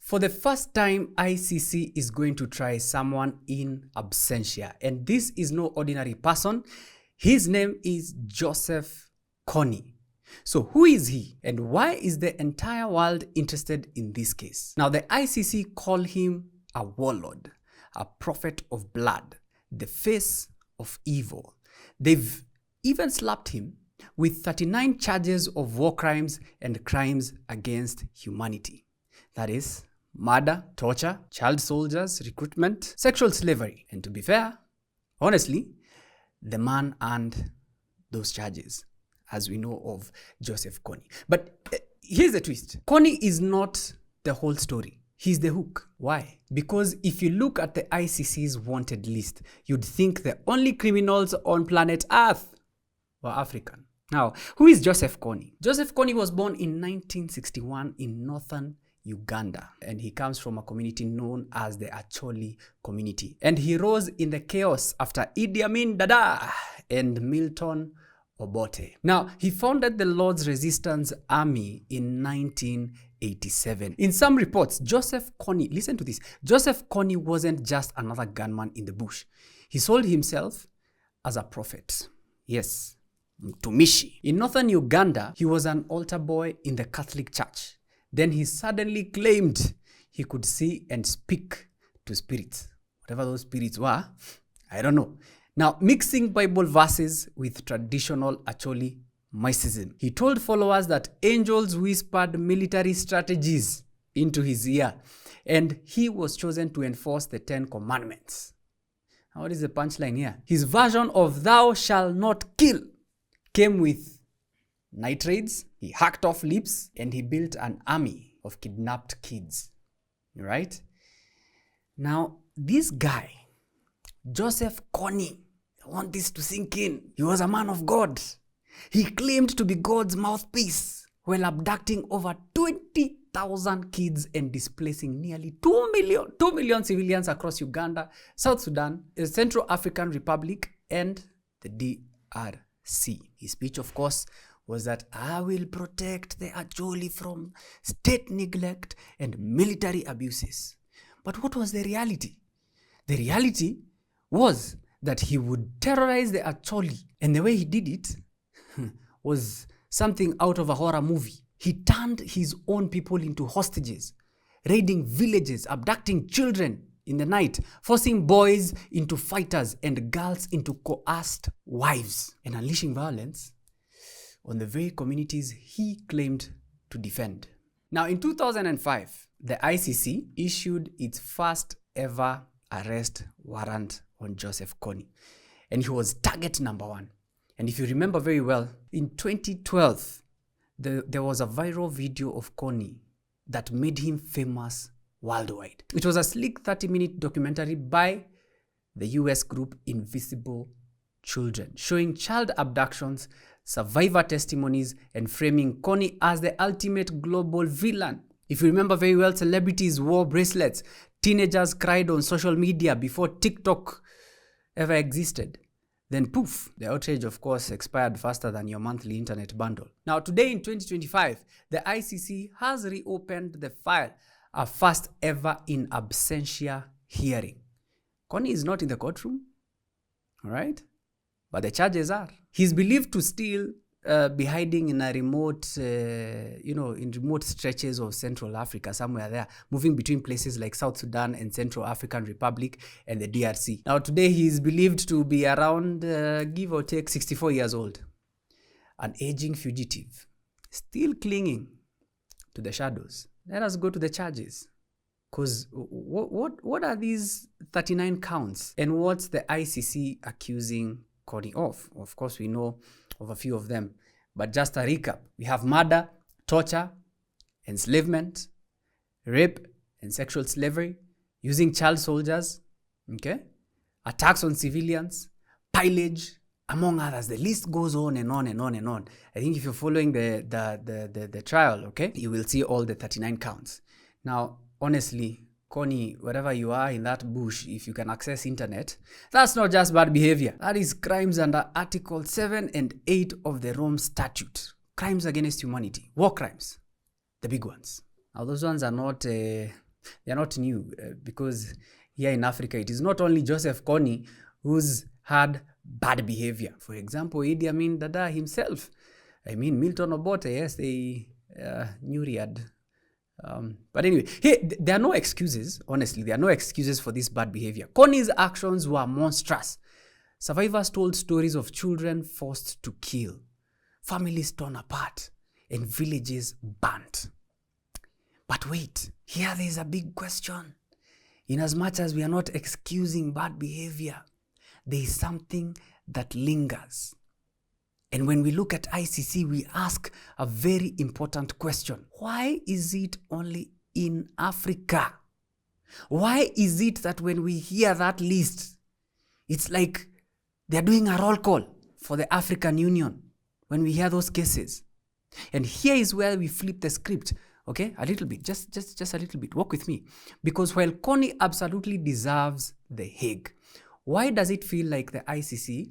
For the first time, ICC is going to try someone in absentia. And this is no ordinary person. His name is Joseph Kony. So who is he and why is the entire world interested in this case? Now the ICC call him a warlord, a prophet of blood, the face of evil. They've even slapped him with 39 charges of war crimes and crimes against humanity. That is murder, torture, child soldiers, recruitment, sexual slavery. And to be fair, honestly, the man earned those charges, as we know of Joseph Kony. But here's the twist. Kony is not the whole story. He's the hook. Why? Because if you look at the ICC's wanted list, you'd think the only criminals on planet Earth were African. Now, who is Joseph Kony? Joseph Kony was born in 1961 in northern Uganda, and he comes from a community known as the Acholi community. And he rose in the chaos after Idi Amin Dada and Milton Obote. Now, he founded the Lord's Resistance Army in 1987. In some reports, Joseph Kony, listen to this, Joseph Kony wasn't just another gunman in the bush. He sold himself as a prophet. Yes, mtumishi. In northern Uganda, he was an altar boy in the Catholic Church. Then he suddenly claimed he could see and speak to spirits. Whatever those spirits were, I don't know. Now, mixing Bible verses with traditional Acholi mysticism, he told followers that angels whispered military strategies into his ear, and he was chosen to enforce the 10 Commandments. Now, what is the punchline here? His version of "thou shalt not kill" came with night raids, he hacked off lips, and he built an army of kidnapped kids. Right? Now, this guy, Joseph Kony, I want this to sink in. He was a man of God. He claimed to be God's mouthpiece while abducting over 20,000 kids and displacing nearly 2 million civilians across Uganda, South Sudan, the Central African Republic, and the DRC. His speech, of course, was that I will protect the Acholi from state neglect and military abuses. But what was the reality? The reality was that he would terrorize the Acholi. And the way he did it was something out of a horror movie. He turned his own people into hostages, raiding villages, abducting children in the night, forcing boys into fighters and girls into coerced wives, and unleashing violence on the very communities he claimed to defend. Now, in 2005, the ICC issued its first ever arrest warrant on Joseph Kony, and he was target number 1. And if you remember very well, in 2012, there was a viral video of Kony that made him famous worldwide. It was a sleek 30-minute documentary by the US group Invisible Children, showing child abductions, survivor testimonies, and framing Kony as the ultimate global villain. If you remember very well, celebrities wore bracelets. Teenagers cried on social media before TikTok ever existed. Then poof, the outrage of course expired faster than your monthly internet bundle. Now today in 2025, the ICC has reopened the file, a first ever in absentia hearing. Kony is not in the courtroom, all right? But the charges are. He's believed to still be hiding in a remote, in remote stretches of Central Africa, somewhere there, moving between places like South Sudan and Central African Republic and the DRC. Now today he is believed to be around, give or take, 64 years old. An aging fugitive, still clinging to the shadows. Let us go to the charges. Because what are these 39 counts? And what's the ICC accusing Kony of? Of course, we know of a few of them. But just a recap. We have murder, torture, enslavement, rape and sexual slavery, using child soldiers, okay? Attacks on civilians, pillage, among others. The list goes on and on and on and on. I think if you're following the trial, okay, you will see all the 39 counts. Now, honestly, Kony, wherever you are in that bush, if you can access internet, that's not just bad behavior. That is crimes under Article 7 and 8 of the Rome Statute. Crimes against humanity. War crimes. The big ones. Now, those ones are not They're not new because here in Africa, it is not only Joseph Kony who's had bad behavior. For example, Idi Amin Dada himself. I mean, Milton Obote, yes, they knew Riyadh. But anyway, there are no excuses, honestly. There are no excuses for this bad behavior. Kony's actions were monstrous. Survivors told stories of children forced to kill, families torn apart, and villages burnt. But wait, here there is a big question. In as much as we are not excusing bad behavior, there is something that lingers. And when we look at ICC, we ask a very important question. Why is it only in Africa? Why is it that when we hear that list, it's like they're doing a roll call for the African Union when we hear those cases? And here is where we flip the script, okay? A little bit, just a little bit. Walk with me. Because while Kony absolutely deserves the Hague, why does it feel like the ICC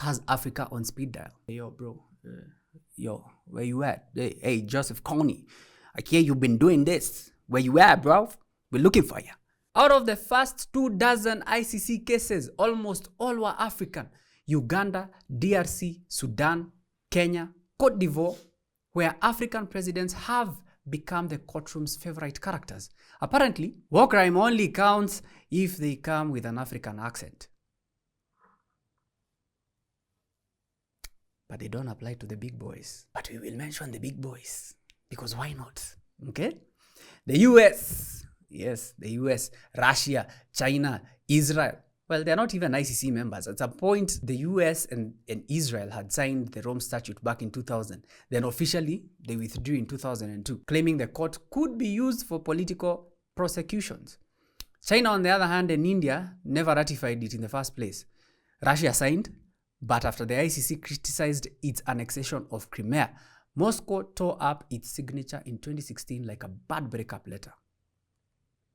has Africa on speed dial? Yo, bro. Yo, where you at? Hey, Joseph Kony. I hear you've been doing this. Where you at, bro? We're looking for you. Out of the first 24 ICC cases, almost all were African. Uganda, DRC, Sudan, Kenya, Côte d'Ivoire, where African presidents have become the courtroom's favorite characters. Apparently, war crime only counts if they come with an African accent. But they don't apply to the big boys. But we will mention the big boys, because why not? Okay? The US, yes, the US, Russia, China, Israel. Well, they're not even ICC members. At some point, the US and Israel had signed the Rome Statute back in 2000. Then officially, they withdrew in 2002, claiming the court could be used for political prosecutions. China, on the other hand, and India never ratified it in the first place. Russia signed, but after the ICC criticized its annexation of Crimea, Moscow tore up its signature in 2016 like a bad breakup letter.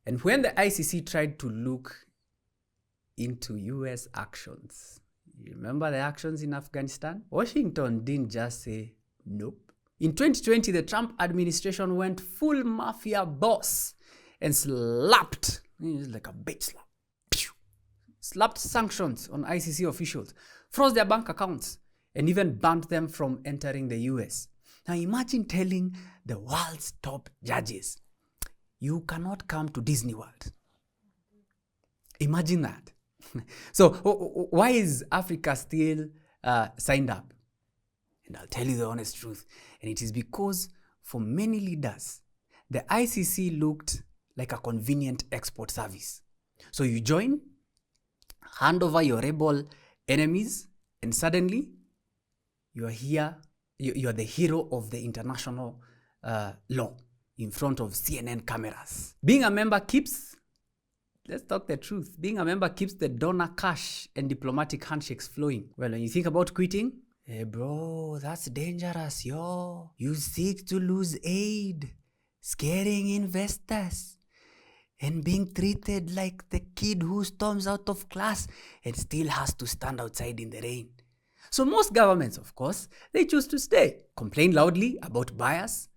And when the ICC tried to look into US actions, you remember the actions in Afghanistan? Washington didn't just say nope. In 2020, the Trump administration went full mafia boss and slapped, like a bitch slap, slapped sanctions on ICC officials, froze their bank accounts, and even banned them from entering the US. Now imagine telling the world's top judges, you cannot come to Disney World. Imagine that. So why is Africa still signed up? And I'll tell you the honest truth. And it is because for many leaders, the ICC looked like a convenient export service. So you join, hand over your rebel enemies, and suddenly you are here, you are the hero of the international law in front of CNN cameras. Being a member keeps, let's talk the truth, being a member keeps the donor cash and diplomatic handshakes flowing. Well, when you think about quitting, hey bro, that's dangerous, yo. You seek to lose aid, scaring investors, and being treated like the kid who storms out of class and still has to stand outside in the rain. So most governments, of course, they choose to stay, complain loudly about bias,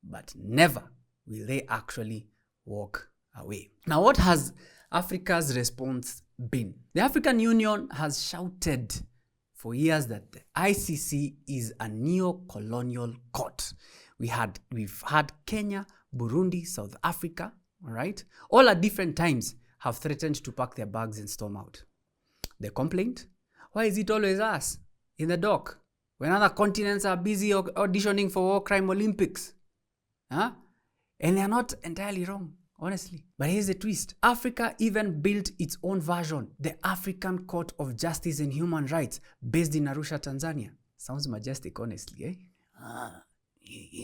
but never will they actually walk away. Now, what has Africa's response been? The African Union has shouted for years that the ICC is a neo-colonial court. We've had Kenya, Burundi, South Africa, all right, all at different times have threatened to pack their bags and storm out. The complaint? Why is it always us in the dock when other continents are busy auditioning for war crime Olympics? Huh? And they're not entirely wrong, honestly. But here's the twist. Africa even built its own version, the African Court of Justice and Human Rights, based in Arusha, Tanzania. Sounds majestic, honestly, eh?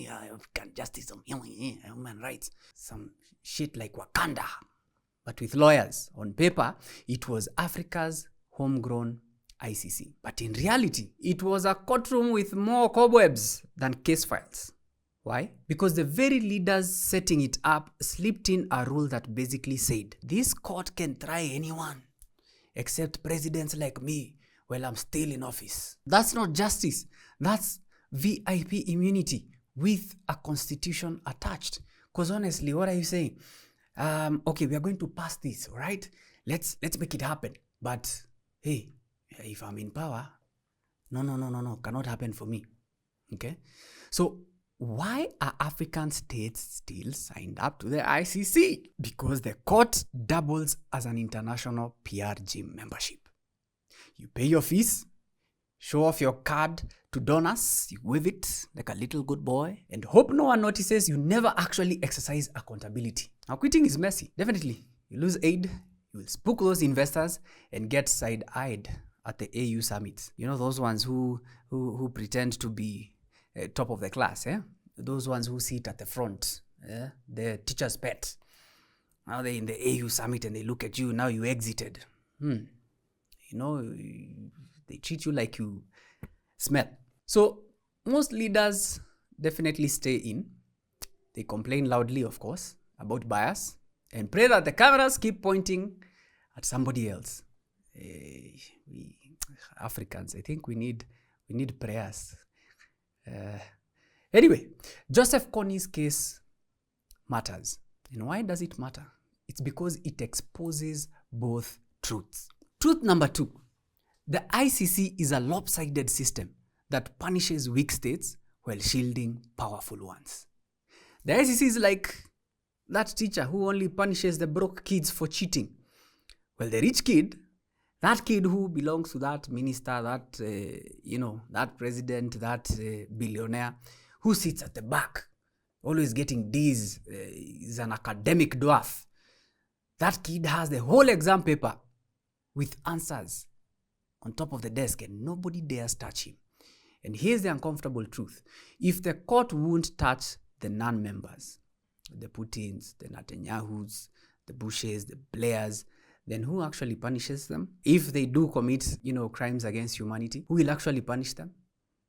African Justice and Human Rights. Some shit like Wakanda. But with lawyers. On paper, it was Africa's homegrown ICC. But in reality, it was a courtroom with more cobwebs than case files. Why? Because the very leaders setting it up slipped in a rule that basically said, this court can try anyone except presidents like me while I'm still in office. That's not justice. That's VIP immunity with a constitution attached. Because honestly, what are you saying? okay, we are going to pass this, all right? Let's make it happen. But hey, if I'm in power, no, cannot happen for me. Okay? So why are African states still signed up to the ICC? Because the court doubles as an international PR gym membership. You pay your fees, show off your card to donors, you wave it like a little good boy, and hope no one notices you never actually exercise accountability. Now, quitting is messy, definitely. You lose aid, you will spook those investors, and get side-eyed at the AU summits. You know, those ones who pretend to be top of the class, eh? Those ones who sit at the front, the teacher's pet. Now they're in the AU summit and they look at you, now you exited. You know, they treat you like you smell. So most leaders definitely stay in. They complain loudly, of course, about bias and pray that the cameras keep pointing at somebody else. We Africans, I think we need prayers. Anyway, Joseph Kony's case matters. And why does it matter? It's because it exposes both truths. Truth number 2, the ICC is a lopsided system that punishes weak states while shielding powerful ones. The ICC is like that teacher who only punishes the broke kids for cheating. Well, the rich kid, that kid who belongs to that minister, that, that president, that billionaire, who sits at the back, always getting D's, is an academic dwarf. That kid has the whole exam paper with answers on top of the desk and nobody dares touch him. And here's the uncomfortable truth. If the court won't touch the non-members, the Putins, the Netanyahus, the Bushes, the Blairs, then who actually punishes them? If they do commit, crimes against humanity, who will actually punish them?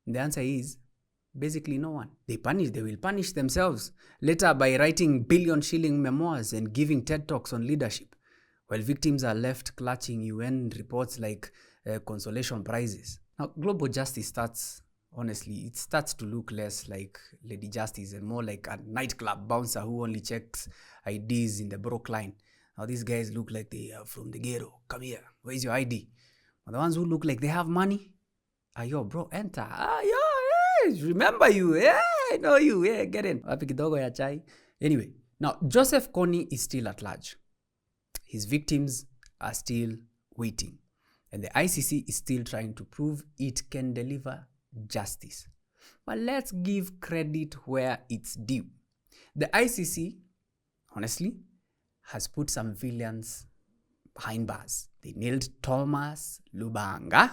And the answer is basically no one. They will punish themselves later by writing billion-shilling memoirs and giving TED Talks on leadership, while victims are left clutching UN reports like consolation prizes. Now, global justice starts to look less like Lady Justice and more like a nightclub bouncer who only checks IDs in the broke line. Now, these guys look like they are from the ghetto. Come here. Where's your ID? But the ones who look like they have money, yo, bro, enter. Remember you. Yeah, I know you. Yeah, get in. Anyway, now, Joseph Kony is still at large. His victims are still waiting. And the ICC is still trying to prove it can deliver justice. But let's give credit where it's due. The ICC, honestly, has put some villains behind bars. They nailed Thomas Lubanga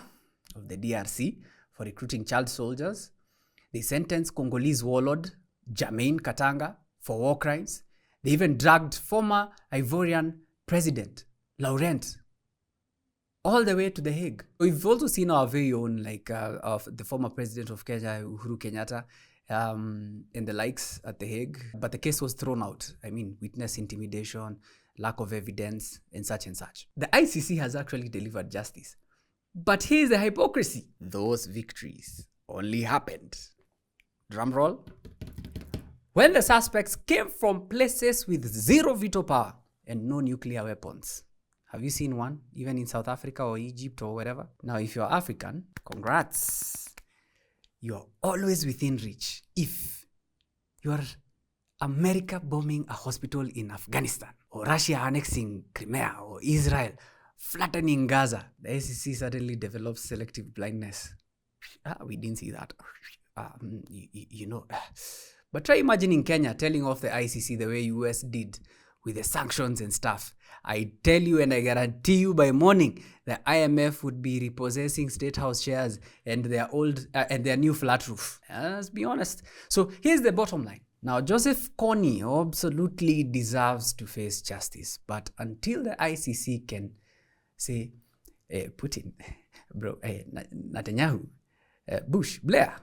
of the DRC for recruiting child soldiers. They sentenced Congolese warlord Jermaine Katanga for war crimes. They even dragged former Ivorian president Laurent all the way to the Hague. We've also seen our very own, of the former president of Kenya, Uhuru Kenyatta, and the likes at the Hague. But the case was thrown out. Witness intimidation, lack of evidence, and such and such. The ICC has actually delivered justice. But here's the hypocrisy. Those victories only happened, drum roll, when the suspects came from places with zero veto power and no nuclear weapons. Have you seen one, even in South Africa or Egypt or wherever? Now, if you're African, congrats. You're always within reach. If you're America bombing a hospital in Afghanistan, or Russia annexing Crimea, or Israel flattening Gaza, the ICC suddenly develops selective blindness. We didn't see that. But try imagining Kenya telling off the ICC the way US did with the sanctions and stuff. I tell you and I guarantee you by morning, the IMF would be repossessing State House chairs and their new flat roof. Let's be honest. So here's the bottom line. Now, Joseph Kony absolutely deserves to face justice. But until the ICC can say, Putin, bro, Netanyahu, Bush, Blair,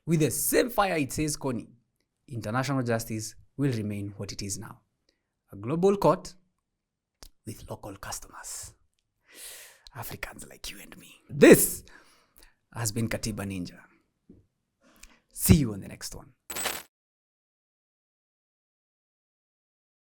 with the same fire it says Kony, international justice will remain what it is now. A global court with local customers. Africans like you and me. This has been Katiba Ninja. See you on the next one.